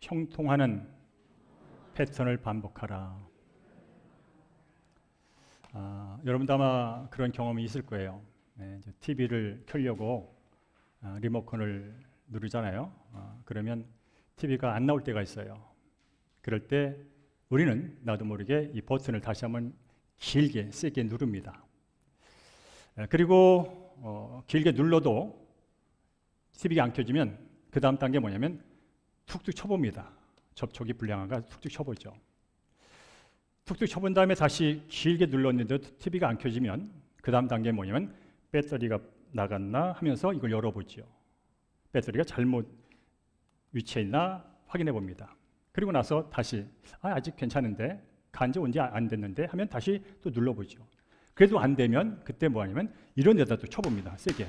형통하는 패턴을 반복하라. 여러분도 아마 그런 경험이 있을 거예요. TV를 켜려고 리모컨을 누르잖아요. 그러면 TV가 안 나올 때가 있어요. 그럴 때 우리는 나도 모르게 이 버튼을 다시 한번 길게 세게 누릅니다. 그리고 길게 눌러도 TV가 안 켜지면 그 다음 단계 뭐냐면 툭툭 쳐봅니다. 접촉이 불량한가 툭툭 쳐보죠. 툭툭 쳐본 다음에 다시 길게 눌렀는데도 TV가 안 켜지면 그 다음 단계 뭐냐면 배터리가 나갔나 하면서 이걸 열어보죠. 배터리가 잘못 위치해 있나 확인해 봅니다. 그리고 나서 다시 아직 괜찮은데 간지 온지 안 됐는데 하면 다시 또 눌러보죠. 그래도 안 되면 그때 뭐 하냐면 이런 데다 또 쳐봅니다. 세게.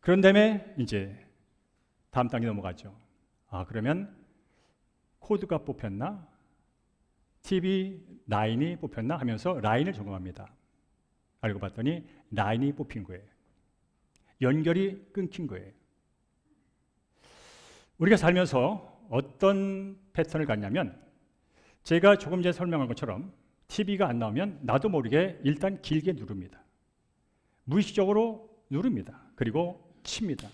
그런 다음에 이제 다음 단계 넘어가죠. 그러면 코드가 뽑혔나? TV 라인이 뽑혔나? 하면서 라인을 점검합니다. 알고 봤더니 라인이 뽑힌 거예요. 연결이 끊긴 거예요. 우리가 살면서 어떤 패턴을 갖냐면 제가 조금 전에 설명한 것처럼 TV가 안 나오면 나도 모르게 일단 길게 누릅니다. 무의식적으로 누릅니다. 그리고 칩니다.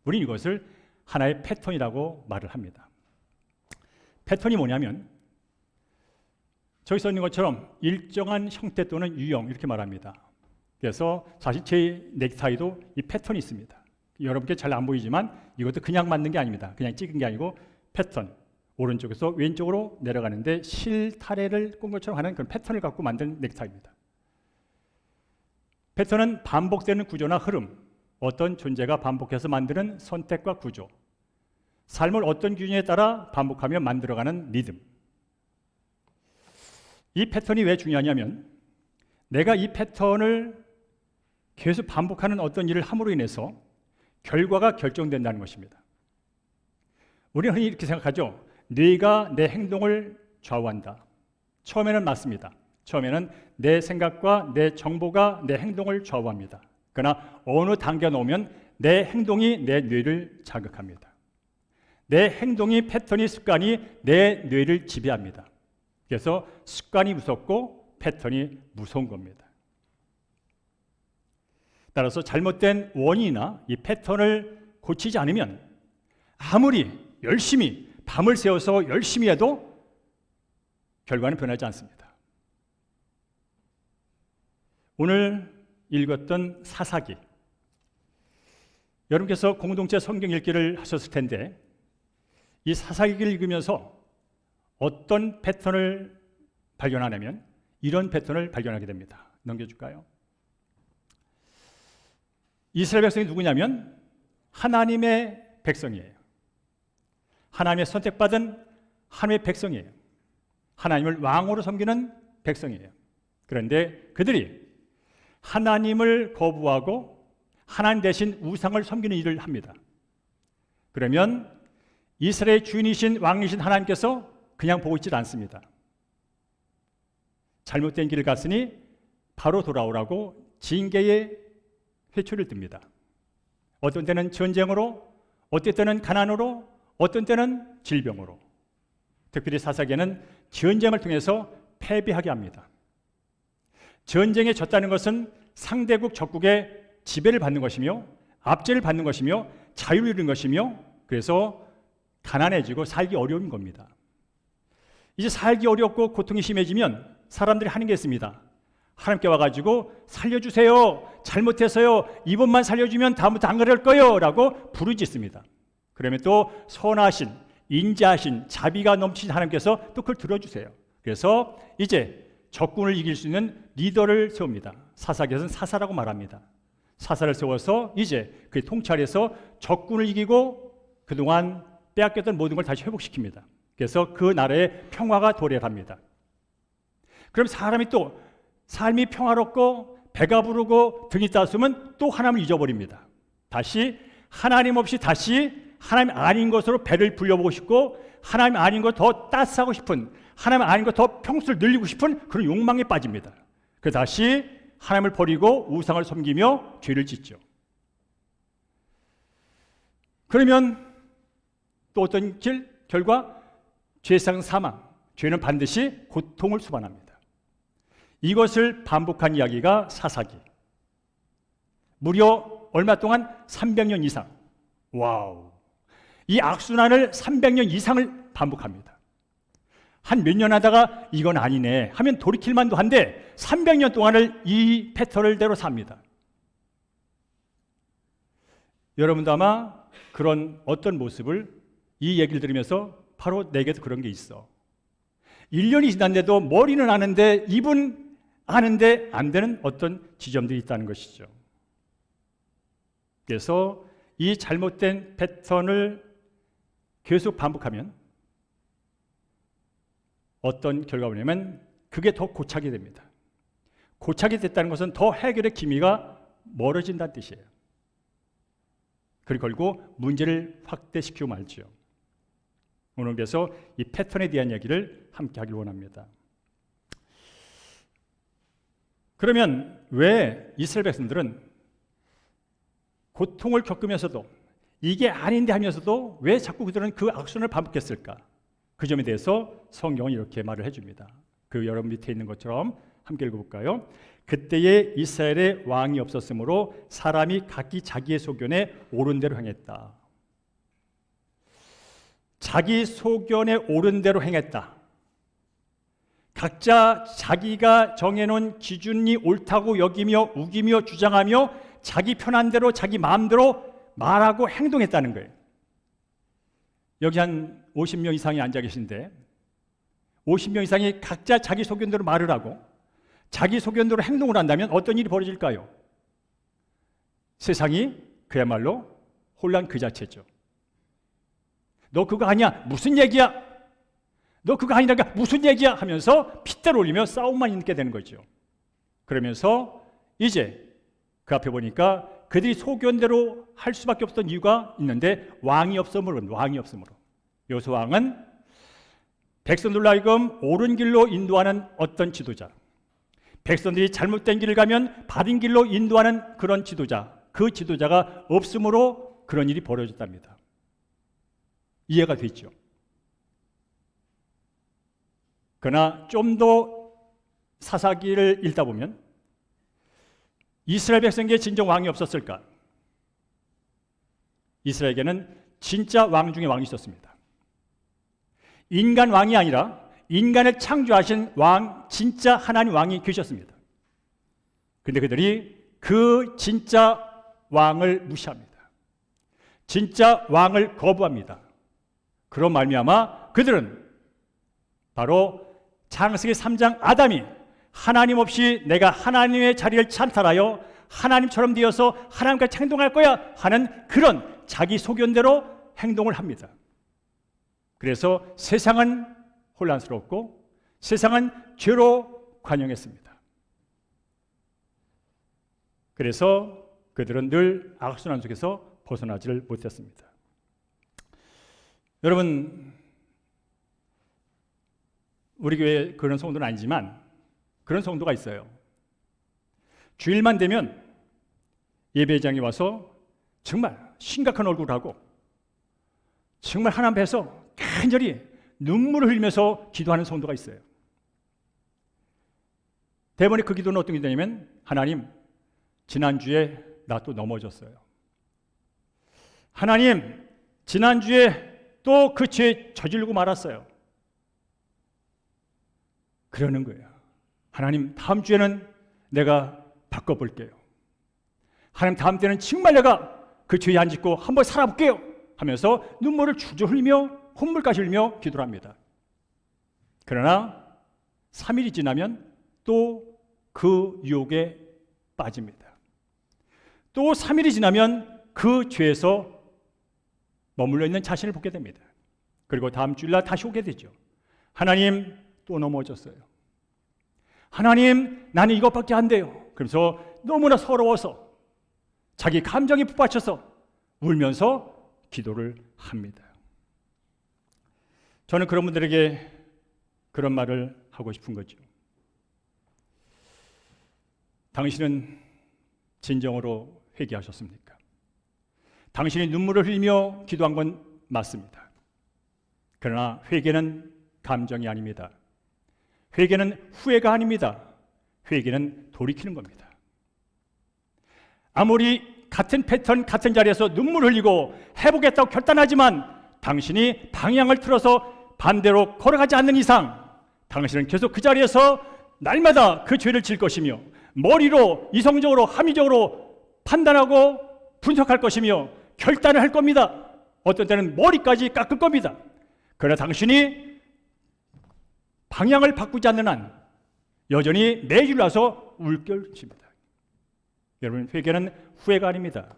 우리는 이것을 하나의 패턴이라고 말을 합니다. 패턴이 뭐냐면 저기 써 있는 것처럼 일정한 형태 또는 유형 이렇게 말합니다. 그래서 사실 제 넥타이도 이 패턴이 있습니다. 여러분께 잘 안 보이지만 이것도 그냥 만든 게 아닙니다. 그냥 찍은 게 아니고 패턴. 오른쪽에서 왼쪽으로 내려가는데 실타래를 꾼 것처럼 하는 그런 패턴을 갖고 만든 넥타이입니다. 패턴은 반복되는 구조나 흐름, 어떤 존재가 반복해서 만드는 선택과 구조, 삶을 어떤 균형에 따라 반복하며 만들어가는 리듬. 이 패턴이 왜 중요하냐면 내가 이 패턴을 계속 반복하는 어떤 일을 함으로 인해서 결과가 결정된다는 것입니다. 우리는 흔히 이렇게 생각하죠. 뇌가 내 행동을 좌우한다. 처음에는 맞습니다. 처음에는 내 생각과 내 정보가 내 행동을 좌우합니다. 그러나 어느 단계가 넘으면 내 행동이 내 뇌를 자극합니다. 내 행동이 패턴이 습관이 내 뇌를 지배합니다. 그래서 습관이 무섭고 패턴이 무서운 겁니다. 따라서 잘못된 원인이나 이 패턴을 고치지 않으면 아무리 열심히 밤을 새워서 열심히 해도 결과는 변하지 않습니다. 오늘 읽었던 사사기, 여러분께서 공동체 성경 읽기를 하셨을 텐데 이 사사기를 읽으면서 어떤 패턴을 발견하냐면 이런 패턴을 발견하게 됩니다. 넘겨줄까요? 이스라엘 백성이 누구냐면 하나님의 백성이에요. 하나님의 선택받은 하나님의 백성이에요. 하나님을 왕으로 섬기는 백성이에요. 그런데 그들이 하나님을 거부하고 하나님 대신 우상을 섬기는 일을 합니다. 그러면 이스라엘의 주인이신 왕이신 하나님께서 그냥 보고 있지 않습니다. 잘못된 길을 갔으니 바로 돌아오라고 징계의 회초리를 듭니다. 어떤 때는 전쟁으로, 어떤 때는 가난으로, 어떤 때는 질병으로. 특별히 사사기에는 전쟁을 통해서 패배하게 합니다. 전쟁에 졌다는 것은 상대국 적국의 지배를 받는 것이며 압제를 받는 것이며 자유를 잃은 것이며 그래서 가난해지고 살기 어려운 겁니다. 이제 살기 어렵고 고통이 심해지면 사람들이 하는 게 있습니다. 하나님께 와가지고 살려주세요. 잘못해서요. 이번만 살려주면 다음부터 안 그럴 거예요. 라고 부르짖습니다. 그러면 또 선하신, 인자하신, 자비가 넘치신 하나님께서 또 그걸 들어주세요. 그래서 이제 적군을 이길 수 있는 리더를 세웁니다. 사사기에서는 사사라고 말합니다. 사사를 세워서 이제 그 통찰해서 적군을 이기고 그동안 빼앗겼던 모든 걸 다시 회복시킵니다. 그래서 그 나라에 평화가 도래합니다. 그럼 사람이 또 삶이 평화롭고 배가 부르고 등이 따스우면 또 하나님을 잊어버립니다. 다시 하나님 없이 다시 하나님 아닌 것으로 배를 불려보고 싶고 하나님 아닌 것 더 따스하고 싶은 하나님 아닌 것 더 평수를 늘리고 싶은 그런 욕망에 빠집니다. 그래서 다시 하나님을 버리고 우상을 섬기며 죄를 짓죠. 그러면 또 어떤 결과 죄상 사망, 죄는 반드시 고통을 수반합니다. 이것을 반복한 이야기가 사사기. 무려 얼마 동안 300년 이상. 와우. 이 악순환을 300년 이상을 반복합니다. 한 몇 년 하다가 이건 아니네 하면 돌이킬 만도 한데 300년 동안을 이 패턴을대로 삽니다. 여러분도 아마 그런 어떤 모습을 이 얘기를 들으면서 바로 내게도 그런 게 있어. 1년이 지났는데도 머리는 아는데 입은 아는데 안 되는 어떤 지점들이 있다는 것이죠. 그래서 이 잘못된 패턴을 계속 반복하면 어떤 결과가 오냐면 그게 더 고착이 됩니다. 고착이 됐다는 것은 더 해결의 기미가 멀어진다는 뜻이에요. 그리고 결국 문제를 확대시키고 말죠. 오늘 그래서 이 패턴에 대한 이야기를 함께 하길 원합니다. 그러면 왜 이스라엘 백성들은 고통을 겪으면서도 이게 아닌데 하면서도 왜 자꾸 그들은 그 악순환을 반복했을까? 그 점에 대해서 성경은 이렇게 말을 해줍니다. 그 여러분 밑에 있는 것처럼 함께 읽어볼까요? 그때에 이스라엘에 왕이 없었으므로 사람이 각기 자기의 소견에 옳은 대로 행했다. 자기 소견에 옳은 대로 행했다. 각자 자기가 정해놓은 기준이 옳다고 여기며 우기며 주장하며 자기 편한 대로 자기 마음대로 말하고 행동했다는 거예요. 여기 한 50명 이상이 앉아 계신데 50명 이상이 각자 자기 소견대로 말을 하고 자기 소견대로 행동을 한다면 어떤 일이 벌어질까요? 세상이 그야말로 혼란 그 자체죠. 너 그거 아니야? 무슨 얘기야? 너 그거 아니라니까 무슨 얘기야? 하면서 핏대를 올리며 싸움만 있게 되는 거죠. 그러면서 이제 그 앞에 보니까 그들이 소견대로 할 수밖에 없었던 이유가 있는데 왕이 없으므로. 여호수아 왕은 백성들로 하여금 옳은 길로 인도하는 어떤 지도자, 백성들이 잘못된 길을 가면 바른 길로 인도하는 그런 지도자, 그 지도자가 없으므로 그런 일이 벌어졌답니다. 이해가 되죠. 그러나 좀 더 사사기를 읽다 보면 이스라엘 백성에게 진정 왕이 없었을까? 이스라엘에게는 진짜 왕 중에 왕이 있었습니다. 인간 왕이 아니라 인간을 창조하신 왕, 진짜 하나님 왕이 계셨습니다. 그런데 그들이 그 진짜 왕을 무시합니다. 진짜 왕을 거부합니다. 그런 말미암아 그들은 바로 창세기 3장 아담이 하나님 없이 내가 하나님의 자리를 찬탈하여 하나님처럼 되어서 하나님같이 행동할 거야 하는 그런 자기 소견대로 행동을 합니다. 그래서 세상은 혼란스럽고 세상은 죄로 관영했습니다. 그래서 그들은 늘 악순환 속에서 벗어나지를 못했습니다. 여러분, 우리 교회 그런 성도는 아니지만 그런 성도가 있어요. 주일만 되면 예배장에 와서 정말 심각한 얼굴을 하고 정말 하나님 앞에서 간절히 눈물을 흘리면서 기도하는 성도가 있어요. 대부분의 그 기도는 어떤 기도냐면 하나님, 지난주에 나 또 넘어졌어요. 하나님, 지난주에 또 그 죄 저지르고 말았어요. 그러는 거예요. 하나님, 다음 주에는 내가 바꿔볼게요. 하나님, 다음 때는 정말 내가 그 죄에 안 짓고 한번 살아볼게요 하면서 눈물을 주저 흘리며 콧물까지 흘리며 기도를 합니다. 그러나 3일이 지나면 또 그 유혹에 빠집니다. 또 3일이 지나면 그 죄에서 머물러 있는 자신을 보게 됩니다. 그리고 다음 주일날 다시 오게 되죠. 하나님, 또 넘어졌어요. 하나님, 나는 이것밖에 안 돼요. 그러면서 너무나 서러워서 자기 감정이 북받쳐서 울면서 기도를 합니다. 저는 그런 분들에게 그런 말을 하고 싶은 거죠. 당신은 진정으로 회개하셨습니까? 당신이 눈물을 흘리며 기도한 건 맞습니다. 그러나 회개는 감정이 아닙니다. 회개는 후회가 아닙니다. 회개는 돌이키는 겁니다. 아무리 같은 패턴, 같은 자리에서 눈물 흘리고 해보겠다고 결단하지만 당신이 방향을 틀어서 반대로 걸어가지 않는 이상 당신은 계속 그 자리에서 날마다 그 죄를 질 것이며 머리로 이성적으로 합리적으로 판단하고 분석할 것이며 결단을 할 겁니다. 어떤 때는 머리까지 깎을 겁니다. 그러나 당신이 방향을 바꾸지 않는 한 여전히 매일 와서 울 것입니다. 여러분, 회개는 후회가 아닙니다.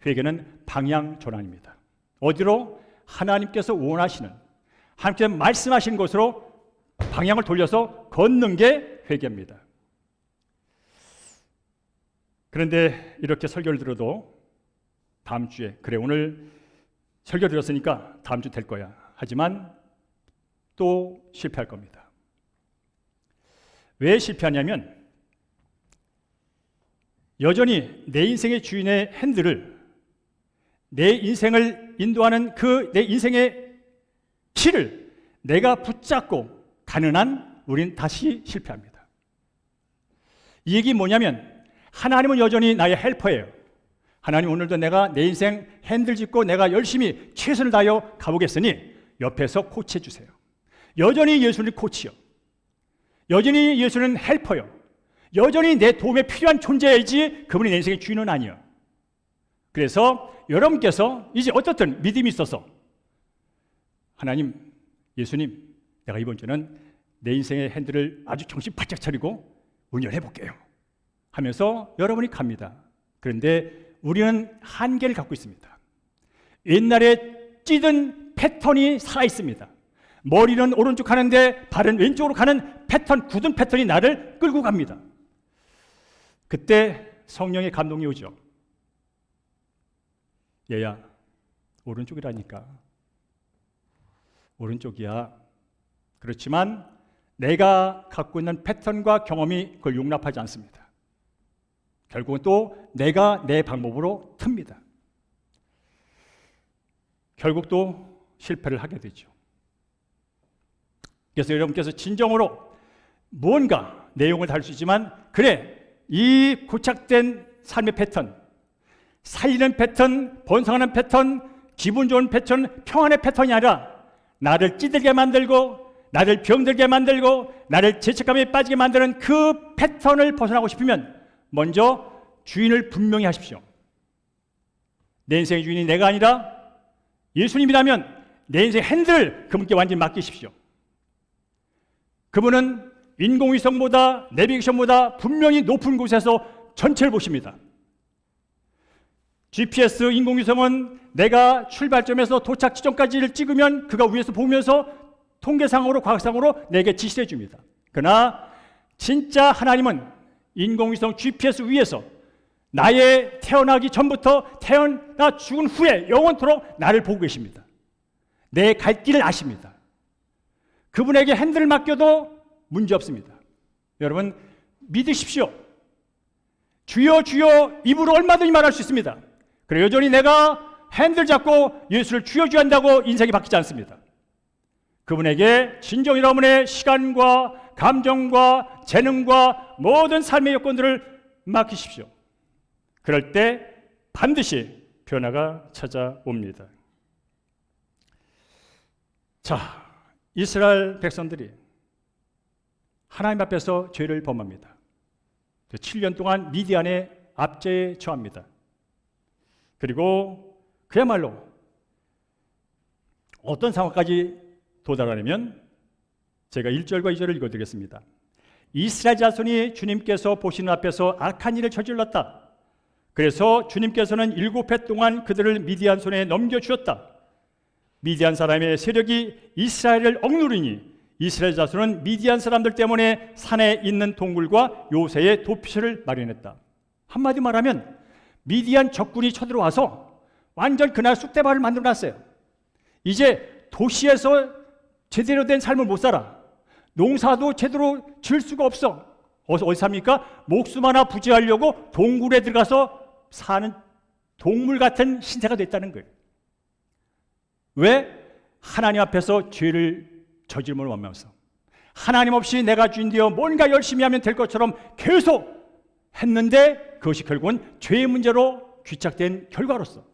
회개는 방향 전환입니다. 어디로? 하나님께서 원하시는, 하나님께서 말씀하신 곳으로 방향을 돌려서 걷는 게 회개입니다. 그런데 이렇게 설교를 들어도 다음 주에, 그래 오늘 설교 들었으니까 다음 주 될 거야, 하지만 또 실패할 겁니다. 왜 실패하냐면 여전히 내 인생의 주인의 핸들을, 내 인생을 인도하는 그 내 인생의 키를 내가 붙잡고 가는 한 우린 다시 실패합니다. 이 얘기 뭐냐면 하나님은 여전히 나의 헬퍼예요. 하나님, 오늘도 내가 내 인생 핸들 짚고 내가 열심히 최선을 다하여 가보겠으니 옆에서 코치해 주세요. 여전히 예수는 코치요. 여전히 예수는 헬퍼요. 여전히 내 도움에 필요한 존재이지 그분이 내 인생의 주인은 아니요. 그래서 여러분께서 이제 어떻든 믿음이 있어서 하나님, 예수님, 내가 이번 주는 내 인생의 핸들을 아주 정신 바짝 차리고 운전해 볼게요 하면서 여러분이 갑니다. 그런데 우리는 한계를 갖고 있습니다. 옛날에 찌든 패턴이 살아 있습니다. 머리는 오른쪽 하는데 발은 왼쪽으로 가는 패턴, 굳은 패턴이 나를 끌고 갑니다. 그때 성령의 감동이 오죠. 얘야, 오른쪽이라니까. 오른쪽이야. 그렇지만 내가 갖고 있는 패턴과 경험이 그걸 용납하지 않습니다. 결국은 또 내가 내 방법으로 틉니다. 결국 또 실패를 하게 되죠. 그래서 여러분께서 진정으로 뭔가 내용을 다룰 수 있지만, 그래, 이 고착된 삶의 패턴, 살리는 패턴, 번성하는 패턴, 기분 좋은 패턴, 평안의 패턴이 아니라 나를 찌들게 만들고 나를 병들게 만들고 나를 죄책감에 빠지게 만드는 그 패턴을 벗어나고 싶으면 먼저 주인을 분명히 하십시오. 내 인생의 주인이 내가 아니라 예수님이라면 내 인생의 핸들을 그분께 완전히 맡기십시오. 그분은 인공위성보다 내비게이션보다 분명히 높은 곳에서 전체를 보십니다. GPS 인공위성은 내가 출발점에서 도착 지점까지를 찍으면 그가 위에서 보면서 통계상으로 과학상으로 내게 지시해 줍니다. 그러나 진짜 하나님은 인공위성 GPS 위에서 나의 태어나기 전부터 태어나 죽은 후에 영원토록 나를 보고 계십니다. 내 갈 길을 아십니다. 그분에게 핸들을 맡겨도 문제 없습니다. 여러분, 믿으십시오. 주여 주여 입으로 얼마든지 말할 수 있습니다. 그래, 여전히 내가 핸들 잡고 예수를 주여 주여 한다고 인생이 바뀌지 않습니다. 그분에게 진정 여러분의 시간과 감정과 재능과 모든 삶의 여건들을 맡기십시오. 그럴 때 반드시 변화가 찾아옵니다. 자, 이스라엘 백성들이 하나님 앞에서 죄를 범합니다. 7년 동안 미디안의 압제에 처합니다. 그리고 그야말로 어떤 상황까지 도달하려면 제가 1절과 2절을 읽어드리겠습니다. 이스라엘 자손이 주님께서 보시는 앞에서 악한 일을 저질렀다. 그래서 주님께서는 7해 동안 그들을 미디안 손에 넘겨주었다. 미디안 사람의 세력이 이스라엘을 억누르니 이스라엘 자손은 미디안 사람들 때문에 산에 있는 동굴과 요새의 도피처를 마련했다. 한마디 말하면 미디안 적군이 쳐들어와서 완전 그날 쑥대밭을 만들어놨어요. 이제 도시에서 제대로 된 삶을 못 살아. 농사도 제대로 지을 수가 없어. 어디 삽니까? 목숨 하나 부지하려고 동굴에 들어가서 사는 동물 같은 신세가 됐다는 거예요. 왜? 하나님 앞에서 죄를 저질문을 원하면서 하나님 없이 내가 주인되어 뭔가 열심히 하면 될 것처럼 계속 했는데 그것이 결국은 죄의 문제로 귀착된 결과로서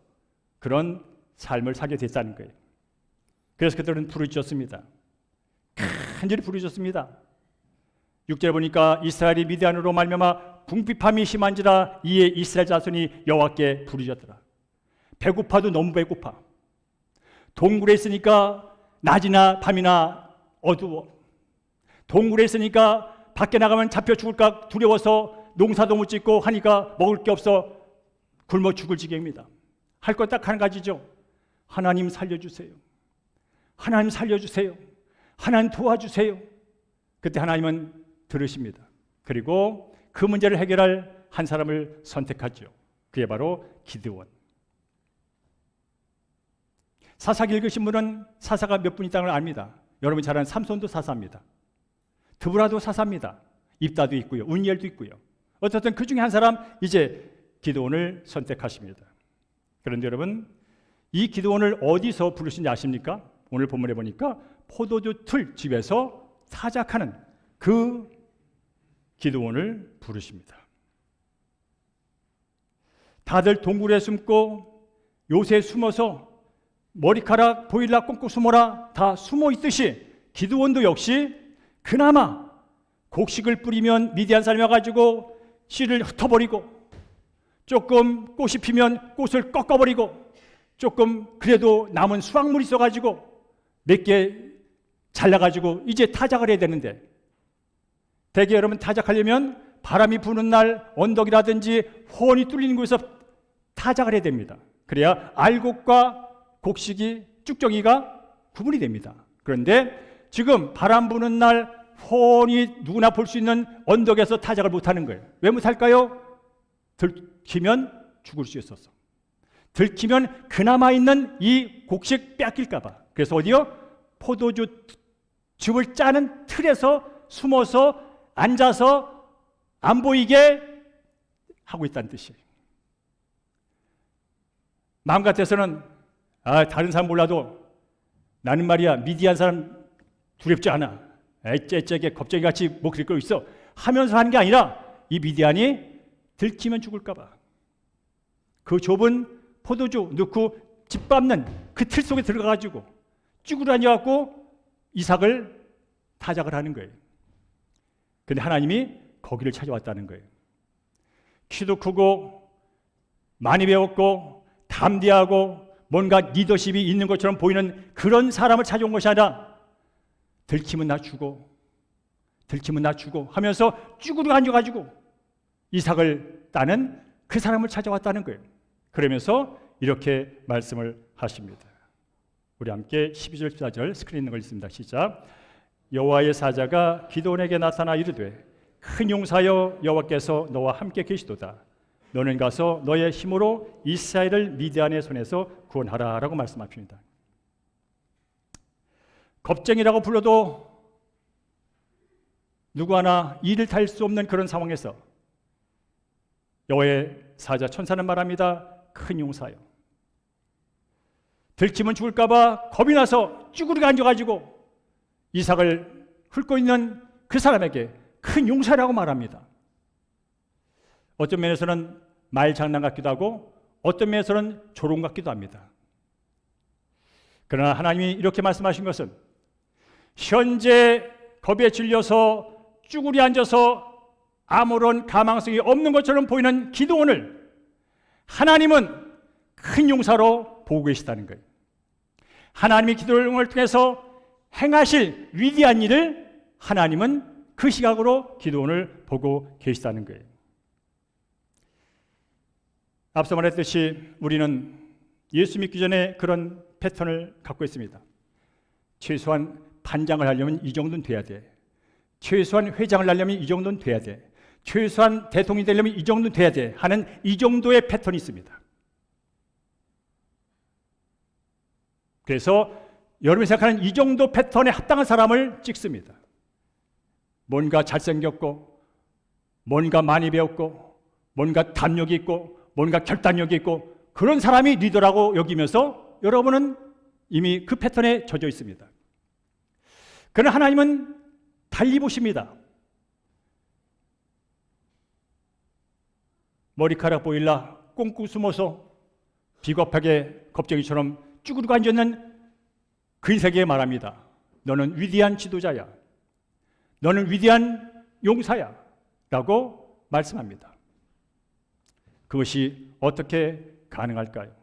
그런 삶을 살게 됐다는 거예요. 그래서 그들은 부르짖었습니다. 간절히 부르짖었습니다. 6절에 보니까 이스라엘이 미디안으로 말미암아 궁핍함이 심한지라 이에 이스라엘 자손이 여호와께 부르짖었더라. 배고파도 너무 배고파. 동굴에 있으니까 낮이나 밤이나 어두워. 동굴에 있으니까 밖에 나가면 잡혀 죽을까 두려워서 농사도 못 짓고 하니까 먹을 게 없어 굶어 죽을 지경입니다. 할 것 딱 한 가지죠. 하나님 살려주세요. 하나님 살려주세요. 하나님 도와주세요. 그때 하나님은 들으십니다. 그리고 그 문제를 해결할 한 사람을 선택하죠. 그게 바로 기드온. 사사기 읽으신 분은 사사가 몇 분 있다는 걸 압니다. 여러분 잘 아는 삼손도 사사입니다. 드보라도 사사입니다. 입다도 있고요. 운니엘도 있고요. 어쨌든 그 중에 한 사람 이제 기드온을 선택하십니다. 그런데 여러분 이 기드온을 어디서 부르신지 아십니까? 오늘 본문에 보니까 포도주 틀 집에서 타작하는 그 기드온을 부르십니다. 다들 동굴에 숨고 요새 숨어서 머리카락 보일라 꽁꽁 숨어라 다 숨어 있듯이 기드온도 역시 그나마 곡식을 뿌리면 미디안 사람이 와가지고 씨를 흩어버리고 조금 꽃이 피면 꽃을 꺾어버리고 조금 그래도 남은 수확물이 있어가지고 몇 개 잘라가지고 이제 타작을 해야 되는데 대개 여러분 타작하려면 바람이 부는 날 언덕이라든지 호원이 뚫리는 곳에서 타작을 해야 됩니다. 그래야 알곡과 곡식이 쭉정이가 구분이 됩니다. 그런데 지금 바람 부는 날 호원이 누구나 볼 수 있는 언덕에서 타작을 못하는 거예요. 왜 못할까요? 들키면 죽을 수 있어서. 들키면 그나마 있는 이 곡식 뺏길까 봐. 그래서 어디요? 포도주 즙을 짜는 틀에서 숨어서 앉아서 안 보이게 하고 있다는 뜻이에요. 마음 같아서는 다른 사람 몰라도 나는 말이야 미디안 사람 두렵지 않아. 째째게 겁쟁이같이 목소리 끌고 있어 하면서 하는 게 아니라 이 미디안이 들키면 죽을까 봐. 그 좁은 포도주 넣고 집 밟는 그 틀 속에 들어가가지고 쭈그려 앉아갖고 이삭을 타작을 하는 거예요. 근데 하나님이 거기를 찾아왔다는 거예요. 키도 크고 많이 배웠고 담대하고 뭔가 리더십이 있는 것처럼 보이는 그런 사람을 찾아온 것이 아니라 들키면 나 죽어, 들키면 나 죽어 하면서 쭈그려 앉아가지고 이삭을 따는 그 사람을 찾아왔다는 거예요. 그러면서 이렇게 말씀을 하십니다. 우리 함께 12절 14절 스크린 있는 거 있습니다. 시작. 여호와의 사자가 기드온에게 나타나 이르되 큰 용사여 여호와께서 너와 함께 계시도다. 너는 가서 너의 힘으로 이스라엘을 미디안의 손에서 구원하라 라고 말씀하십니다. 겁쟁이라고 불러도 누구 하나 이를 탈 수 없는 그런 상황에서 여호와의 사자 천사는 말합니다. 큰 용사여. 들키면 죽을까 봐 겁이 나서 쭈그리고 앉아가지고 이삭을 훑고 있는 그 사람에게 큰 용사라고 말합니다. 어떤 면에서는 말 장난 같기도 하고 어떤 면에서는 조롱 같기도 합니다. 그러나 하나님이 이렇게 말씀하신 것은 현재 겁에 질려서 쭈그리 앉아서 아무런 가망성이 없는 것처럼 보이는 기드온을 하나님은 큰 용사로 보고 계시다는 거예요. 하나님이 기드온을 통해서 행하실 위대한 일을 하나님은 그 시각으로 기드온을 보고 계시다는 거예요. 앞서 말했듯이 우리는 예수 믿기 전에 그런 패턴을 갖고 있습니다. 최소한 반장을 하려면 이 정도는 돼야 돼. 최소한 회장을 하려면 이 정도는 돼야 돼. 최소한 대통령이 되려면 이 정도는 돼야 돼 하는 이 정도의 패턴이 있습니다. 그래서 여러분이 생각하는 이 정도 패턴에 합당한 사람을 찍습니다. 뭔가 잘생겼고 뭔가 많이 배웠고 뭔가 담력이 있고 뭔가 결단력이 있고 그런 사람이 리더라고 여기면서 여러분은 이미 그 패턴에 젖어 있습니다. 그러나 하나님은 달리 보십니다. 머리카락 보일라 꽁꽁 숨어서 비겁하게 겁쟁이처럼 쭈그리고 앉아있는 그 인생에게 말합니다. 너는 위대한 지도자야. 너는 위대한 용사야. 라고 말씀합니다. 그것이 어떻게 가능할까요?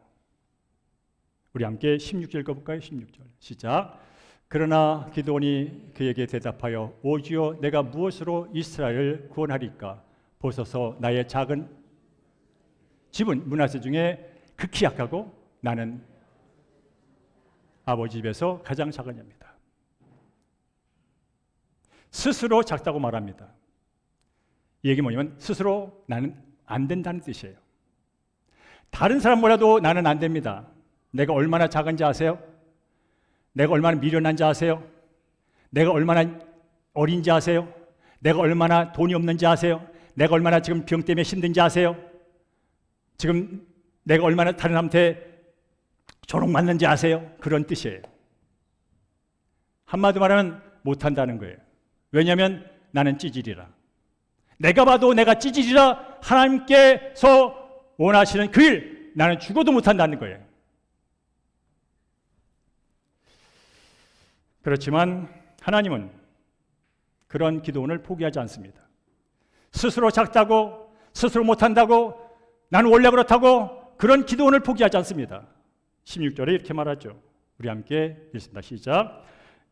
우리 함께 16절 읽어볼까요? 16절 시작. 그러나 기드온이 그에게 대답하여 오주여 내가 무엇으로 이스라엘을 구원하리까? 보소서 나의 작은 집은 므낫세 중에 극히 약하고 나는 아버지 집에서 가장 작은 자입니다. 스스로 작다고 말합니다. 이 얘기 뭐냐면 스스로 나는 안 된다는 뜻이에요. 다른 사람 몰라도 나는 안 됩니다. 내가 얼마나 작은지 아세요? 내가 얼마나 미련한지 아세요? 내가 얼마나 어린지 아세요? 내가 얼마나 돈이 없는지 아세요? 내가 얼마나 지금 병 때문에 힘든지 아세요? 지금 내가 얼마나 다른 사람한테 조롱받는지 아세요? 그런 뜻이에요. 한마디로 말하면 못한다는 거예요. 왜냐하면 나는 찌질이라. 내가 봐도 내가 찌질이라 하나님께서 원하시는 그 일 나는 죽어도 못한다는 거예요. 그렇지만 하나님은 그런 기도원을 포기하지 않습니다. 스스로 작다고 스스로 못한다고 나는 원래 그렇다고 그런 기도원을 포기하지 않습니다. 16절에 이렇게 말하죠. 우리 함께 읽습니다. 시작.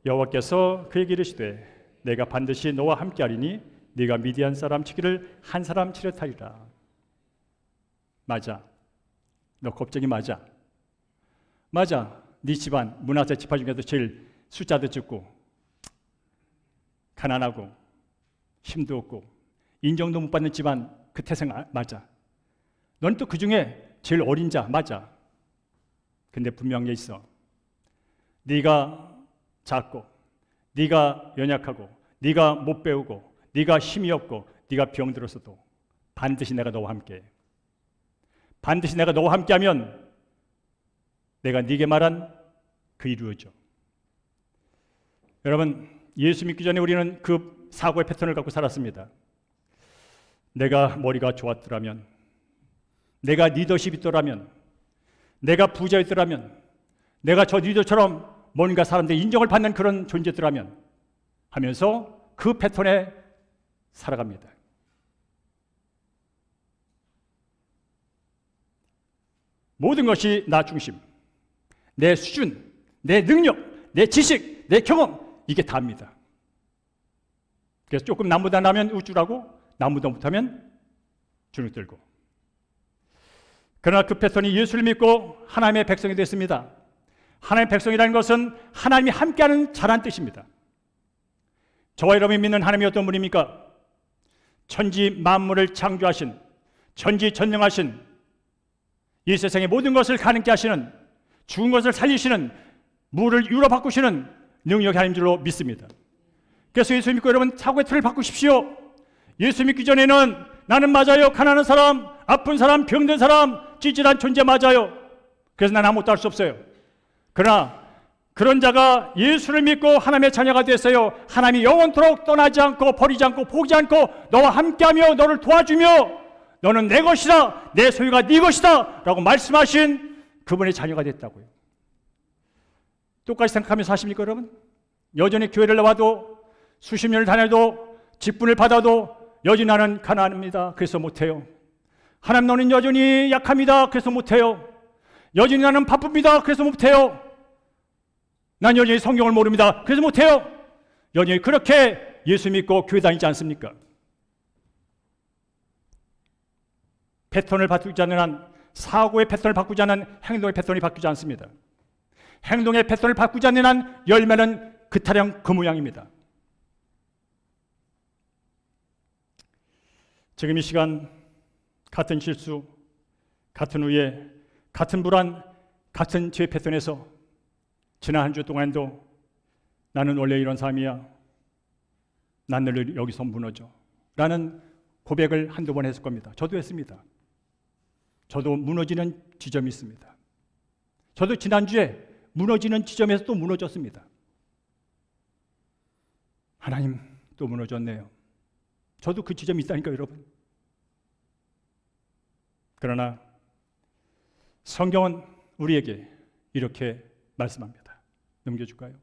여호와께서 그에게 이르시되 내가 반드시 너와 함께하리니 네가 미디안 사람 치기를 한 사람 치듯하리라. 맞아. 너 겁쟁이 맞아. 맞아. 네 집안 므낫세 지파 중에서 제일 숫자도 적고 가난하고 힘도 없고 인정도 못 받는 집안 그 태생 맞아. 넌 또 그 중에 제일 어린 자 맞아. 근데 분명히 있어. 네가 작고 네가 연약하고 네가 못 배우고 네가 힘이 없고 네가 병들었어도 반드시 내가 너와 함께 반드시 내가 너와 함께하면 내가 네게 말한 그 이루어져. 여러분 예수 믿기 전에 우리는 그 사고의 패턴을 갖고 살았습니다. 내가 머리가 좋았더라면 내가 리더십이 있더라면 내가 부자였더라면 내가 저 리더처럼 뭔가 사람들의 인정을 받는 그런 존재더라면 하면서 그 패턴에 살아갑니다. 모든 것이 나 중심, 내 수준, 내 능력, 내 지식, 내 경험 이게 다입니다. 그래서 조금 남보다 나면 우쭐하고 남보다 못하면 주눅 들고. 그러나 그 패턴이 예수를 믿고 하나님의 백성이 됐습니다. 하나님의 백성이라는 것은 하나님이 함께하는 자란 뜻입니다. 저와 여러분이 믿는 하나님이 어떤 분입니까? 천지 만물을 창조하신 전지전능하신 이 세상의 모든 것을 가능케 하시는 죽은 것을 살리시는 물을 유로 바꾸시는 능력의 하나님인 줄로 믿습니다. 그래서 예수 믿고 여러분 사고의 틀을 바꾸십시오. 예수 믿기 전에는 나는 맞아요. 가난한 사람, 아픈 사람, 병든 사람, 찌질한 존재 맞아요. 그래서 나는 아무것도 할 수 없어요. 그러나 그런 자가 예수를 믿고 하나님의 자녀가 됐어요. 하나님이 영원토록 떠나지 않고 버리지 않고 포기하지 않고 너와 함께하며 너를 도와주며 너는 내 것이다. 내 소유가 네 것이다. 라고 말씀하신 그분의 자녀가 됐다고요. 똑같이 생각하면서 사십니까 여러분? 여전히 교회를 나와도 수십 년을 다녀도 직분을 받아도 여전히 나는 가난합니다. 그래서 못해요. 하나님 너는 여전히 약합니다. 그래서 못해요. 여전히 나는 바쁩니다. 그래서 못해요. 난 여전히 성경을 모릅니다. 그래서 못해요. 여전히 그렇게 예수 믿고 교회 다니지 않습니까? 패턴을 바꾸지 않는 한 사고의 패턴을 바꾸지 않는 행동의 패턴이 바뀌지 않습니다. 행동의 패턴을 바꾸지 않는 한 열매는 그 타령 그 모양입니다. 지금 이 시간 같은 실수, 같은 우애, 같은 불안, 같은 죄 패턴에서 지난 한 주 동안도 나는 원래 이런 사람이야. 난 늘 여기서 무너져. 라는 고백을 한두 번 했을 겁니다. 저도 했습니다. 저도 무너지는 지점이 있습니다. 저도 지난주에 무너지는 지점에서 또 무너졌습니다. 하나님, 또 무너졌네요. 저도 그 지점이 있다니까요, 여러분. 그러나 성경은 우리에게 이렇게 말씀합니다. 넘겨줄까요?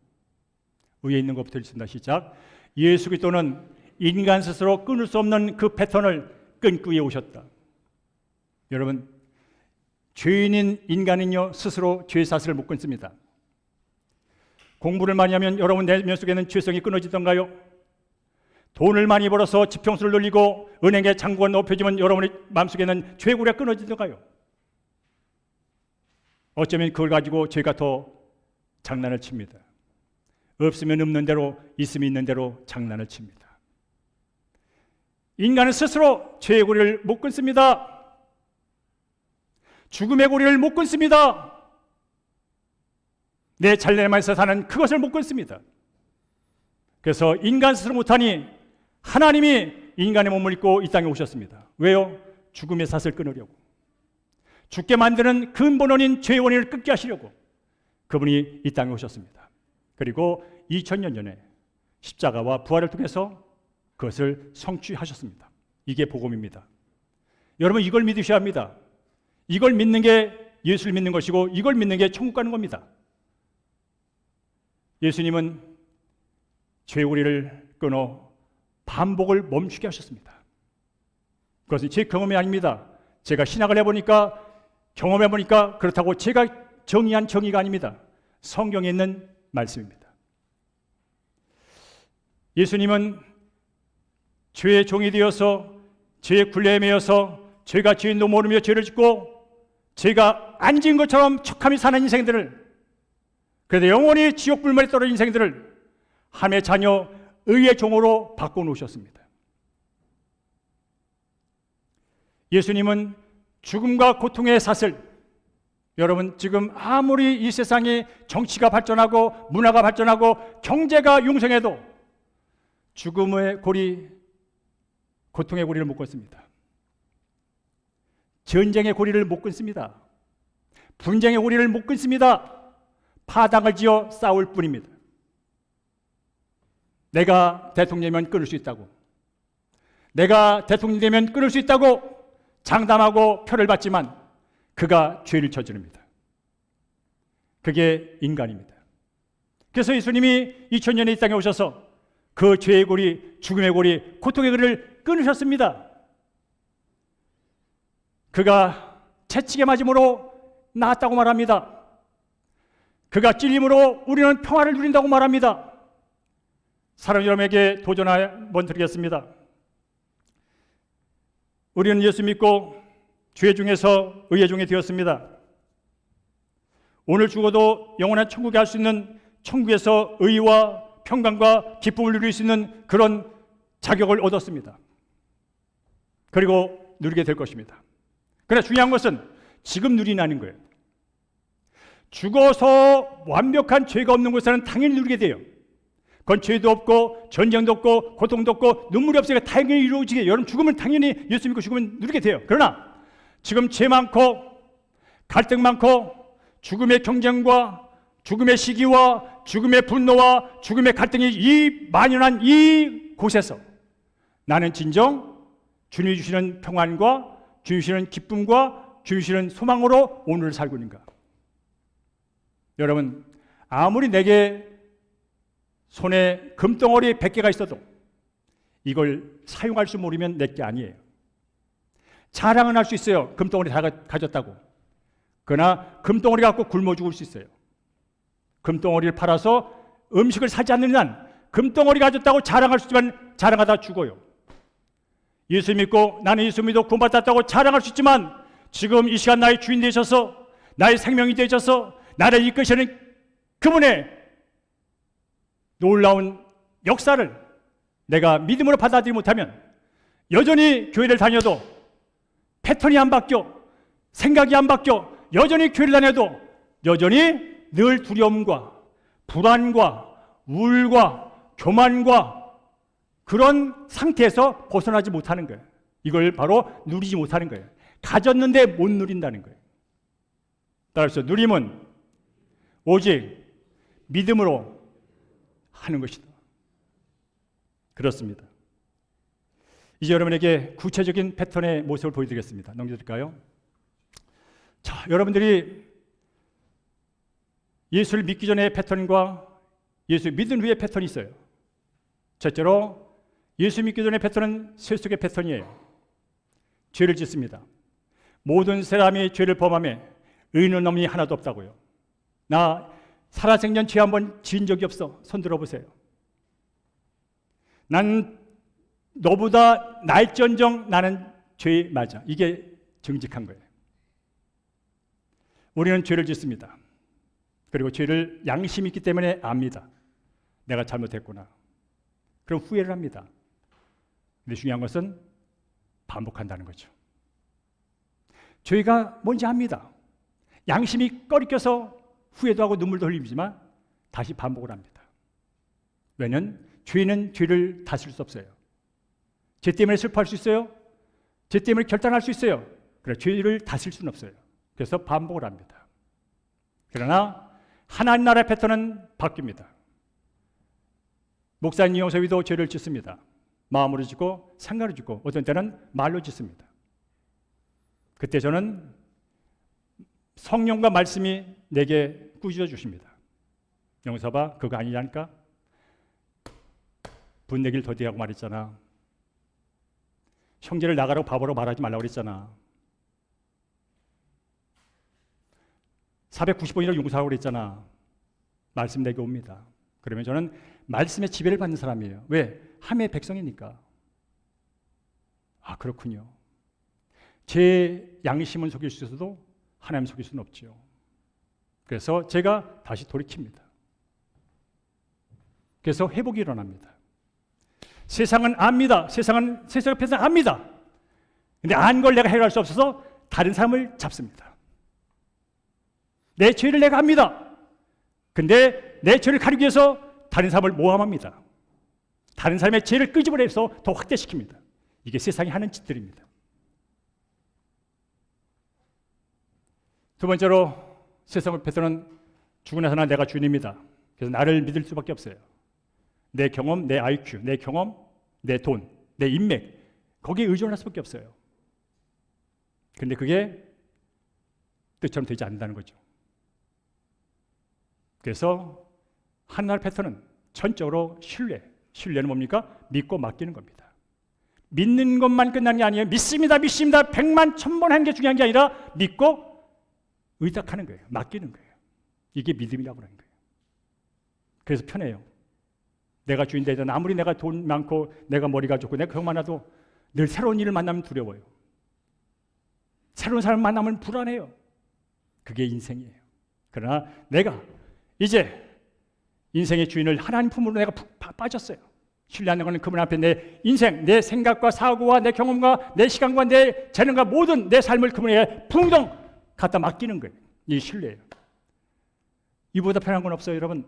위에 있는 것부터 읽습니다. 시작. 예수 그리스도는 인간 스스로 끊을 수 없는 그 패턴을 끊기 위해 오셨다. 여러분, 죄인인 인간은요 스스로 죄 사슬을 못 끊습니다. 공부를 많이 하면 여러분 내면 속에는 죄성이 끊어지던가요? 돈을 많이 벌어서 지평수를 늘리고 은행에 잔고가 높여지면 여러분의 마음속에는 죄고리가 끊어지던가요? 어쩌면 그걸 가지고 죄가 더 장난을 칩니다. 없으면 없는 대로, 있으면 있는 대로 장난을 칩니다. 인간은 스스로 죄의 고리를 못 끊습니다. 죽음의 고리를 못 끊습니다. 내 잘내면서 사는 그것을 못 끊습니다. 그래서 인간 스스로 못하니 하나님이 인간의 몸을 입고 이 땅에 오셨습니다. 왜요? 죽음의 사슬을 끊으려고. 죽게 만드는 근본원인 죄의 원인을 끊게 하시려고 그분이 이 땅에 오셨습니다. 그리고 2000년 전에 십자가와 부활을 통해서 그것을 성취하셨습니다. 이게 복음입니다. 여러분, 이걸 믿으셔야 합니다. 이걸 믿는 게 예수를 믿는 것이고 이걸 믿는 게 천국 가는 겁니다. 예수님은 죄고리를 끊어 반복을 멈추게 하셨습니다. 그것은 제 경험이 아닙니다. 제가 신학을 해보니까 경험해보니까 그렇다고 제가 정의한 정의가 아닙니다. 성경에 있는 말씀입니다. 예수님은 죄의 종이 되어서 죄의 굴레에 매여서 죄가 죄인도 모르며 죄를 짓고 죄가 안 지은 것처럼 척하며 사는 인생들을, 그래도 영원히 지옥 불말에 떨어진 인생들을 하나님의 자녀 의의 종으로 바꿔놓으셨습니다. 예수님은 죽음과 고통의 사슬, 여러분 지금 아무리 이 세상에 정치가 발전하고 문화가 발전하고 경제가 융성해도 죽음의 고리, 고통의 고리를 못 끊습니다. 전쟁의 고리를 못 끊습니다. 분쟁의 고리를 못 끊습니다. 파당을 지어 싸울 뿐입니다. 내가 대통령이면 끊을 수 있다고, 내가 대통령이 되면 끊을 수 있다고 장담하고 표를 받지만 그가 죄를 저지릅니다. 그게 인간입니다. 그래서 예수님이 2000년에 이 땅에 오셔서 그 죄의 고리, 죽음의 고리, 고통의 고리를 끊으셨습니다. 그가 채찍에 맞음으로 나았다고 말합니다. 그가 찔림으로 우리는 평화를 누린다고 말합니다. 사랑 여러분에게 도전 한번 드리겠습니다. 우리는 예수 믿고 죄 중에서 의의 종이 되었습니다. 오늘 죽어도 영원한 천국에 갈 수 있는 천국에서 의와 평강과 기쁨을 누릴 수 있는 그런 자격을 얻었습니다. 그리고 누리게 될 것입니다. 그러나 중요한 것은 지금 누리는 거예요. 죽어서 완벽한 죄가 없는 곳에는 당연히 누리게 돼요. 그건 죄도 없고 전쟁도 없고 고통도 없고 눈물이 없으니까 당연히 이루어지게, 여러분 죽으면 당연히 예수 믿고 죽으면 누리게 돼요. 그러나 지금 죄 많고 갈등 많고 죽음의 경쟁과 죽음의 시기와 죽음의 분노와 죽음의 갈등이 이 만연한 이 곳에서 나는 진정 주님이 주시는 평안과 주님이 주시는 기쁨과 주님이 주시는 소망으로 오늘을 살고 있는가? 여러분, 아무리 내게 손에 금덩어리 100개가 있어도 이걸 사용할 줄 모르면 내 게 아니에요. 자랑은 할 수 있어요. 금덩어리 다 가졌다고. 그러나 금덩어리 갖고 굶어 죽을 수 있어요. 금덩어리를 팔아서 음식을 사지 않는 한 금덩어리 가졌다고 자랑할 수 있지만 자랑하다 죽어요. 예수 믿고 나는 예수 믿어 구원받았다고 자랑할 수 있지만 지금 이 시간 나의 주인 되셔서 나의 생명이 되셔서 나를 이끄시는 그분의 놀라운 역사를 내가 믿음으로 받아들이지 못하면 여전히 교회를 다녀도 패턴이 안 바뀌어, 생각이 안 바뀌어, 여전히 교회를 다녀도 여전히 늘 두려움과 불안과 우울과 교만과 그런 상태에서 벗어나지 못하는 거예요. 이걸 바로 누리지 못하는 거예요. 가졌는데 못 누린다는 거예요. 따라서 누림은 오직 믿음으로 하는 것이다. 그렇습니다. 이제 여러분에게 구체적인 패턴의 모습을 보여드리겠습니다. 넘겨드릴까요? 자, 여러분들이 예수를 믿기 전의 패턴과 예수 믿은 후의 패턴이 있어요. 첫째로 예수 믿기 전의 패턴은 세속의 패턴이에요. 죄를 짓습니다. 모든 사람이 죄를 범하며 의인은 놈이 하나도 없다고요. 나 살아생전 죄 한 번 지은 적이 없어. 손 들어보세요. 난 너보다 날전정 나는 죄 맞아. 이게 정직한 거예요. 우리는 죄를 짓습니다. 그리고 죄를 양심이 있기 때문에 압니다. 내가 잘못했구나. 그럼 후회를 합니다. 근데 중요한 것은 반복한다는 거죠. 죄가 뭔지 압니다. 양심이 꺼리껴서 후회도 하고 눈물도 흘리지만 다시 반복을 합니다. 왜냐하면 죄는 죄를 다스릴 수 없어요. 죄 때문에 슬퍼할 수 있어요. 죄 때문에 결단할 수 있어요. 그러나 죄를 다스릴 수는 없어요. 그래서 반복을 합니다. 그러나 하나님 나라의 패턴은 바뀝니다. 목사님 용서위도 죄를 짓습니다. 마음으로 짓고 생각으로 짓고 어떤 때는 말로 짓습니다. 그때 저는 성령과 말씀이 내게 꾸짖어 주십니다. 용서봐, 그거 아니냐니까? 분내기를 더디하고 말했잖아. 형제를 나가라고 바보로 말하지 말라고 그랬잖아. 490번이라고 용서하라고 그랬잖아. 말씀 내게 옵니다. 그러면 저는 말씀의 지배를 받는 사람이에요. 왜? 함의 백성이니까. 아, 그렇군요. 제 양심은 속일 수 있어도 하나님 속일 수는 없죠. 그래서 제가 다시 돌이킵니다. 그래서 회복이 일어납니다. 세상은 압니다. 세상의 패턴은 압니다. 근데 안 걸 내가 해결할 수 없어서 다른 사람을 잡습니다. 내 죄를 내가 압니다. 근데 내 죄를 가리기 위해서 다른 사람을 모함합니다. 다른 사람의 죄를 끄집어내서 더 확대시킵니다. 이게 세상이 하는 짓들입니다. 두 번째로 세상의 패턴은 죽고 나서나 내가 주인입니다. 그래서 나를 믿을 수밖에 없어요. 내 경험, 내 IQ, 내 경험, 내 돈, 내 인맥 거기에 의존할 수밖에 없어요. 그런데 그게 뜻처럼 되지 않는다는 거죠. 그래서 하나님의 패턴은 전적으로 신뢰는 뭡니까? 믿고 맡기는 겁니다. 믿는 것만 끝나는 게 아니에요. 믿습니다. 100만 1000번 하는 게 중요한 게 아니라 믿고 의탁하는 거예요. 맡기는 거예요. 이게 믿음이라고 하는 거예요. 그래서 편해요. 내가 주인 되든 아무리 내가 돈 많고 내가 머리가 좋고 내가 그거 많아도 늘 새로운 일을 만나면 두려워요. 새로운 사람 만나면 불안해요. 그게 인생이에요. 그러나 내가 이제 인생의 주인을 하나님 품으로 내가 빠졌어요. 신뢰하는 것은 그분 앞에 내 인생, 내 생각과 사고와 내 경험과 내 시간과 내 재능과 모든 내 삶을 그분에게 풍덩 갖다 맡기는 거예요. 이 신뢰예요. 이보다 편한 건 없어요, 여러분.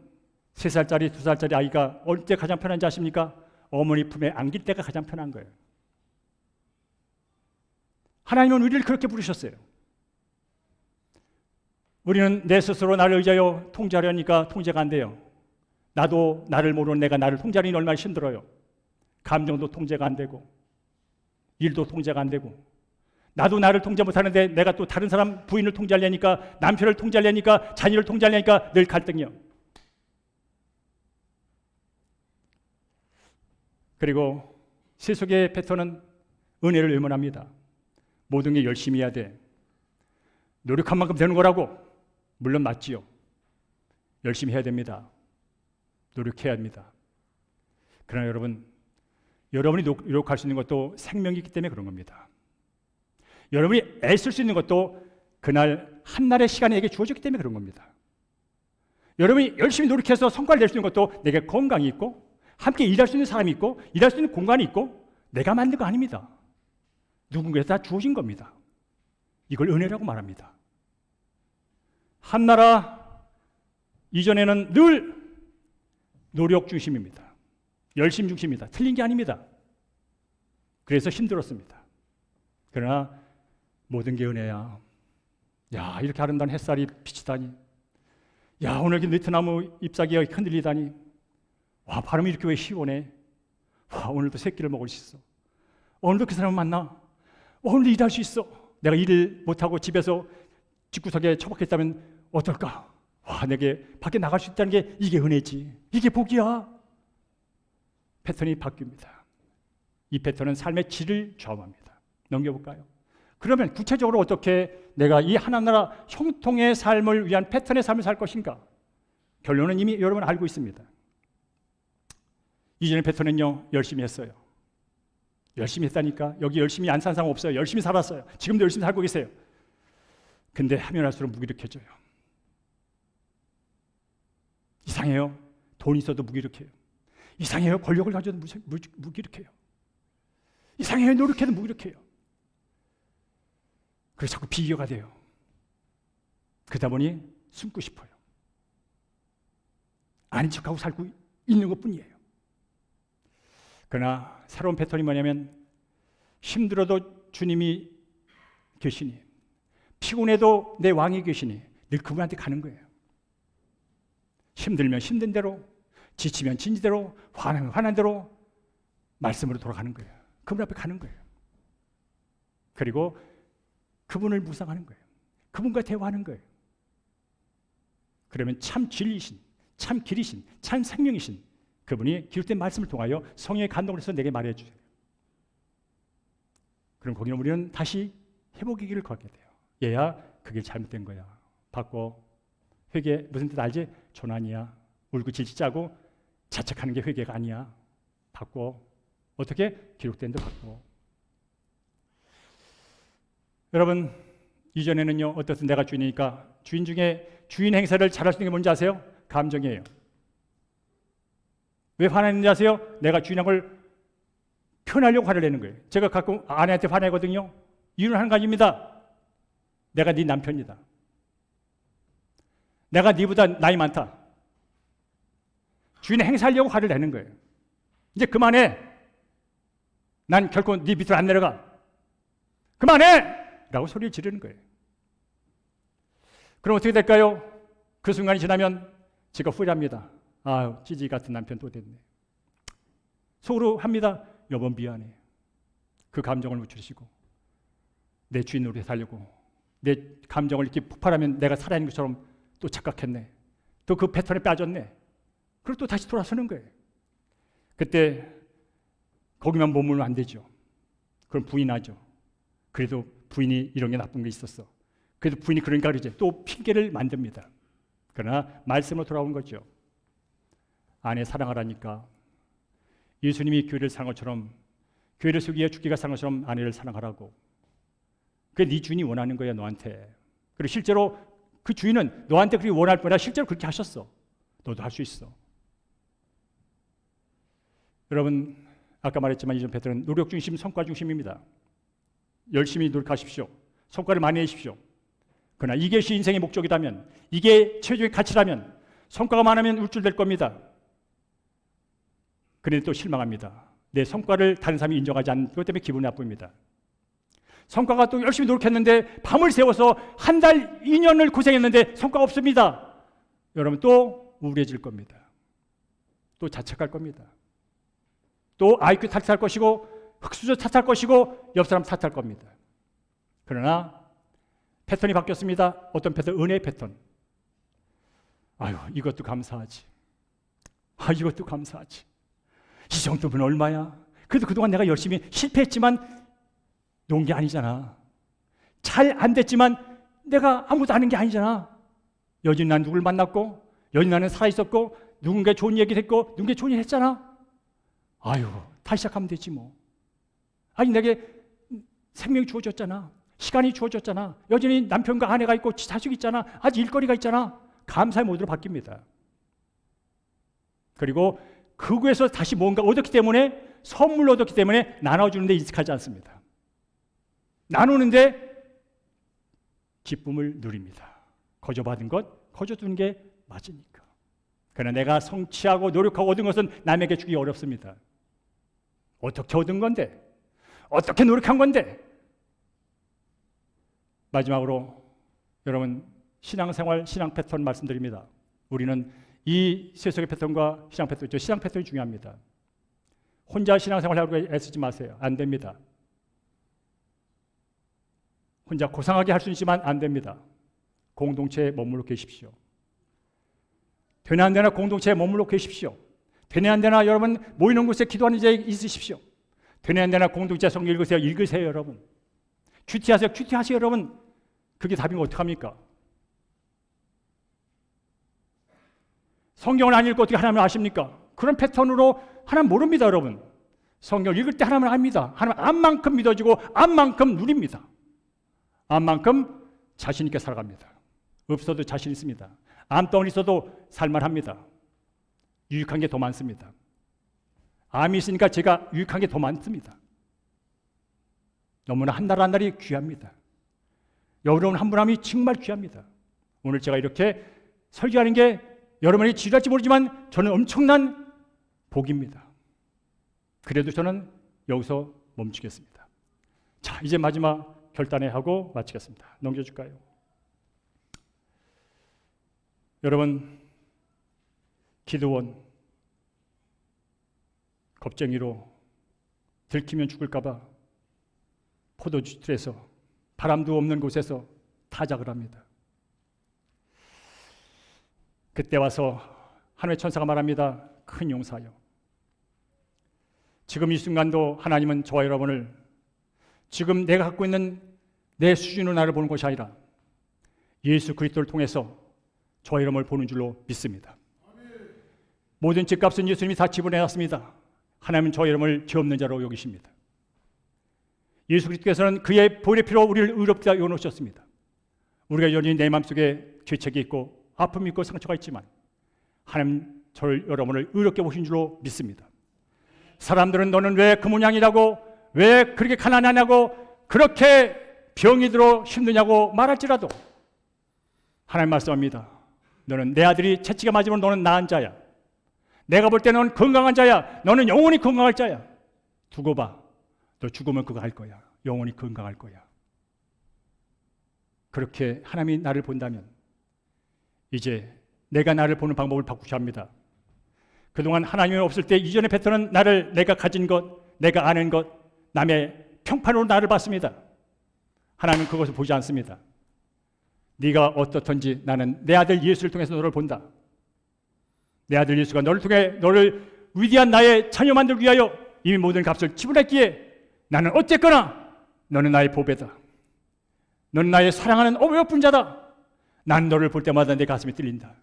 3살짜리, 2살짜리 아이가 어릴 때 가장 편한지 아십니까? 어머니 품에 안길 때가 가장 편한 거예요. 하나님은 우리를 그렇게 부르셨어요. 우리는 내 스스로 나를 의지하여 통제하려니까 통제가 안 돼요. 나도 나를 모르는 내가 나를 통제하니 얼마나 힘들어요. 감정도 통제가 안 되고 일도 통제가 안 되고 나도 나를 통제 못하는데 내가 또 다른 사람 부인을 통제하려니까 남편을 통제하려니까 자녀를 통제하려니까 늘 갈등이요. 그리고 세속의 패턴은 은혜를 외면합니다. 모든 게 열심히 해야 돼. 노력한 만큼 되는 거라고. 물론 맞지요. 열심히 해야 됩니다. 노력해야 합니다. 그러나 여러분이 노력할 수 있는 것도 생명이기 때문에 그런 겁니다. 여러분이 애쓸 수 있는 것도 그날 한날의 시간이 내게 주어졌기 때문에 그런 겁니다. 여러분이 열심히 노력해서 성과를 낼 수 있는 것도 내게 건강이 있고 함께 일할 수 있는 사람이 있고 일할 수 있는 공간이 있고 내가 만든 거 아닙니다. 누군가에서 다 주어진 겁니다. 이걸 은혜라고 말합니다. 한나라 이전에는 늘 노력 중심입니다. 열심 중심입니다. 틀린 게 아닙니다. 그래서 힘들었습니다. 그러나 모든 게 은혜야. 야, 이렇게 아름다운 햇살이 비치다니. 야, 오늘 느티나무 잎사귀가 흔들리다니. 와, 발음이 이렇게 왜 시원해? 와, 오늘도 새끼를 먹을 수 있어. 오늘도 그 사람을 만나. 오늘도 일할 수 있어. 내가 일을 못하고 집에서 집구석에 처박혔다면 어떨까? 와, 내게 밖에 나갈 수 있다는 게 이게 은혜지. 이게 복이야. 패턴이 바뀝니다. 이 패턴은 삶의 질을 좌우합니다. 넘겨볼까요? 그러면 구체적으로 어떻게 내가 이 하나님 나라 형통의 삶을 위한 패턴의 삶을 살 것인가? 결론은 이미 여러분 알고 있습니다. 이전의 패턴은요, 열심히 했어요. 열심히 했다니까. 여기 열심히 안 산 사람 없어요. 열심히 살았어요. 지금도 열심히 살고 계세요. 근데 하면 할수록 무기력해져요. 이상해요. 돈 있어도 무기력해요. 이상해요. 권력을 가져도 무기력해요. 이상해요. 노력해도 무기력해요. 그래서 자꾸 비교가 돼요. 그러다 보니 숨고 싶어요. 아닌 척하고 살고 있는 것뿐이에요. 그러나 새로운 패턴이 뭐냐면 힘들어도 주님이 계시니, 피곤해도 내 왕이 계시니 늘 그분한테 가는 거예요. 힘들면 힘든 대로, 지치면 진지 대로, 화나면 화난 대로 말씀으로 돌아가는 거예요. 그분 앞에 가는 거예요. 그리고 그분을 묵상하는 거예요. 그분과 대화하는 거예요. 그러면 참 진리신, 참 길이신, 참 생명이신 그분이 기록된 말씀을 통하여 성령의 감동을 해서 내게 말해 주세요. 그럼 거기는 우리는 다시 회복의 길을 걷게 돼요. 얘야, 그게 잘못된 거야. 바꿔. 회개 무슨 뜻 알지? 조난이야. 울고 질질 짜고 자책하는 게 회개가 아니야. 바꿔. 어떻게? 기록된 대로 바꿔. 여러분, 이전에는요, 어떻든 내가 주인이니까 주인 중에 주인 행사를 잘할 수 있는 게 뭔지 아세요? 감정이에요. 왜 화내는지 아세요? 내가 주인한 걸 표현하려고 화를 내는 거예요. 제가 가끔 아내한테 화내거든요. 이유는 한 가지입니다. 내가 네 남편이다. 내가 네보다 나이 많다. 주인 행사하려고 화를 내는 거예요. 이제 그만해. 난 결코 네 밑으로 안 내려가. 그만해! 라고 소리를 지르는 거예요. 그럼 어떻게 될까요? 그 순간이 지나면 제가 후회합니다. 아유, 찌지 같은 남편 또 됐네. 속으로 합니다. 여보 미안해. 그 감정을 묻히시고 내 주인으로 살려고 내 감정을 이렇게 폭발하면 내가 살아있는 것처럼 또 착각했네. 또 그 패턴에 빠졌네. 그리고 또 다시 돌아서는 거예요. 그때 거기만 머물면 안 되죠. 그럼 부인하죠. 그래도 부인이 이런 게 나쁜 게 있었어. 그래도 부인이 그러니까 그러지. 또 핑계를 만듭니다. 그러나 말씀으로 돌아온 거죠. 아내 사랑하라니까 예수님이 교회를 사랑한 것처럼, 교회를 세우기 위해 죽기가 사랑한 것처럼 아내를 사랑하라고. 그게 네 주인이 원하는 거야, 너한테. 그리고 실제로 그 주인은 너한테 그렇게 원할 뿐 아니라 실제로 그렇게 하셨어. 너도 할 수 있어. 여러분, 아까 말했지만 이전 패턴은 노력 중심, 성과 중심입니다. 열심히 노력하십시오. 성과를 많이 내십시오. 그러나 이게 인생의 목적이라면, 이게 최종의 가치라면, 성과가 많으면 울줄될 겁니다. 그런데 또 실망합니다. 내 성과를 다른 사람이 인정하지 않는 것 때문에 기분이 나쁩니다. 성과가 또 열심히 노력했는데 밤을 새워서 한 달, 2년을 고생했는데 성과가 없습니다. 여러분 또 우울해질 겁니다. 또 자책할 겁니다. 또 IQ 탓할 것이고 흑수저 탓할 것이고 옆 사람 탓할 겁니다. 그러나 패턴이 바뀌었습니다. 어떤 패턴? 은혜의 패턴. 아유, 이것도 감사하지. 아, 이것도 감사하지. 이 정도면 얼마야? 그래도 그동안 내가 열심히 실패했지만 놓은 게 아니잖아. 잘 안 됐지만 내가 아무것도 아는 게 아니잖아. 여전히 난 누굴 만났고, 여전히 나는 살아있었고, 누군가 좋은 얘기를 했고, 누군가 좋은 일 했잖아. 아유, 다시 시작하면 되지 뭐. 아니, 내게 생명이 주어졌잖아. 시간이 주어졌잖아. 여전히 남편과 아내가 있고 자식 있잖아. 아직 일거리가 있잖아. 감사의 모드로 바뀝니다. 그리고 그거에서 다시 뭔가 얻었기 때문에, 선물을 얻었기 때문에 나눠주는데 익숙하지 않습니다. 나누는데 기쁨을 누립니다. 거저받은 것, 거저두는 게 맞으니까. 그러나 내가 성취하고 노력하고 얻은 것은 남에게 주기 어렵습니다. 어떻게 얻은 건데? 어떻게 노력한 건데? 마지막으로 여러분, 신앙생활, 신앙 패턴 말씀드립니다. 우리는 이 세속의 패턴과 신앙 패턴, 신앙 패턴이 중요합니다. 혼자 신앙생활하려고 애쓰지 마세요. 안 됩니다. 혼자 고상하게 할 수 있지만 안 됩니다. 공동체에 머물러 계십시오. 되나 안 되나 공동체에 머물러 계십시오. 되나 안 되나 여러분 모이는 곳에 기도하는 자에 있으십시오. 되나 안 되나 공동체 성경 읽으세요 여러분. 큐티하세요 여러분. 그게 답이면 어떡합니까? 성경을 안 읽고 어떻게 하나님을 아십니까? 그런 패턴으로 하나님 모릅니다 여러분. 성경을 읽을 때 하나님을 압니다. 하나님 암만큼 믿어지고 암만큼 누립니다. 암만큼 자신 있게 살아갑니다. 없어도 자신 있습니다. 암덩어리 있어도 살만합니다. 유익한 게 더 많습니다. 암이 있으니까 제가 유익한 게 더 많습니다. 너무나 한 날 한 날이 귀합니다. 여러분 한 분 한 분이 정말 귀합니다. 오늘 제가 이렇게 설교하는 게 여러분이 지루할지 모르지만 저는 엄청난 복입니다. 그래도 저는 여기서 멈추겠습니다. 자, 이제 마지막 결단회 하고 마치겠습니다. 넘겨줄까요? 여러분, 기드온 겁쟁이로 들키면 죽을까봐 포도주틀에서 바람도 없는 곳에서 타작을 합니다. 그때 와서 하나님의 천사가 말합니다. 큰 용사여, 지금 이 순간도 하나님은 저와 여러분을 지금 내가 갖고 있는 내 수준으로 나를 보는 것이 아니라 예수 그리스도를 통해서 저와 여러분을 보는 줄로 믿습니다. 모든 죄값은 예수님이 다 지불해놨습니다. 하나님은 저와 여러분을 죄 없는 자로 여기십니다. 예수 그리스도께서는 그의 보혈의 피로 우리를 의롭다 여놓으셨습니다. 우리가 여전히 내 마음속에 죄책이 있고 아픔이 있고 상처가 있지만 하나님 저를 여러분을 의롭게 보신 줄로 믿습니다. 사람들은 너는 왜 그 모양이라고, 왜 그렇게 가난하냐고, 그렇게 병이 들어 힘드냐고 말할지라도 하나님 말씀합니다. 너는 내 아들이 채찍에 맞으면 너는 나은 자야. 내가 볼 때 너는 건강한 자야. 너는 영원히 건강할 자야. 두고 봐. 너 죽으면 그거 할 거야. 영원히 건강할 거야. 그렇게 하나님이 나를 본다면 이제 내가 나를 보는 방법을 바꾸셔야 합니다. 그동안 하나님이 없을 때 이전의 패턴은 나를 내가 가진 것, 내가 아는 것, 남의 평판으로 나를 봤습니다. 하나님은 그것을 보지 않습니다. 네가 어떻든지 나는 내 아들 예수를 통해서 너를 본다. 내 아들 예수가 너를 통해 너를 위대한 나의 자녀 만들기 위하여 이미 모든 값을 지불했기에 나는 어쨌거나 너는 나의 보배다. 너는 나의 사랑하는 어여쁜 자다. 난 너를 볼 때마다 내 가슴이 뚫린다.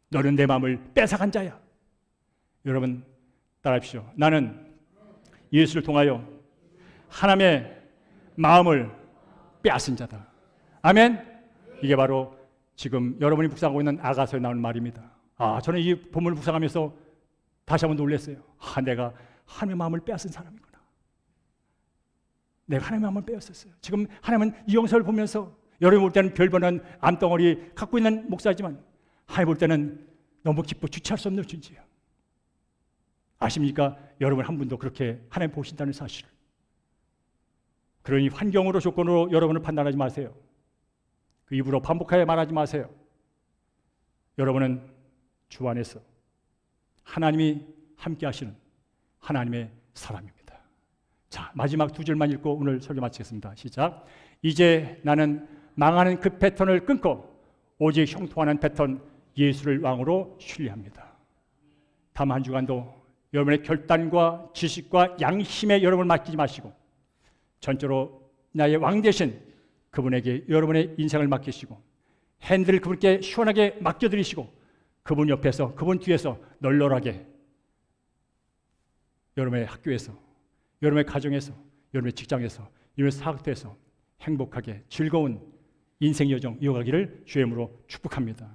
너는 내 마음을 뺏어간 자야. 여러분 따라합시오. 나는 예수를 통하여 하나님의 마음을 빼앗은 자다. 아멘. 이게 바로 지금 여러분이 묵상하고 있는 아가서에 나오는 말입니다. 저는 이 본문을 묵상하면서 다시 한번 놀랐어요. 내가 하나님의 마음을 빼앗은 사람이구나. 내가 하나님의 마음을 빼앗았어요. 지금 하나님은 이 영상을 보면서 여러분이 볼 때는 별 보는 암덩어리 갖고 있는 목사지만 하나님 볼 때는 너무 기뻐 주체할 수 없는 존재예요. 아십니까? 여러분 한 분도 그렇게 하나님 보신다는 사실을. 그러니 환경으로 조건으로 여러분을 판단하지 마세요. 그 입으로 반복하여 말하지 마세요. 여러분은 주 안에서 하나님이 함께 하시는 하나님의 사람입니다. 자, 마지막 두 줄만 읽고 오늘 설교 마치겠습니다. 시작. 이제 나는 망하는 그 패턴을 끊고 오직 형통하는 패턴 예수를 왕으로 신뢰합니다. 다음 한 주간도 여러분의 결단과 지식과 양심에 여러분을 맡기지 마시고 전적으로 나의 왕 대신 그분에게 여러분의 인생을 맡기시고 핸들을 그분께 시원하게 맡겨드리시고 그분 옆에서 그분 뒤에서 널널하게 여러분의 학교에서 여러분의 가정에서 여러분의 직장에서 여러분의 사학교에서 행복하게 즐거운 인생 여정 이어가기를 주의 이름으로 축복합니다.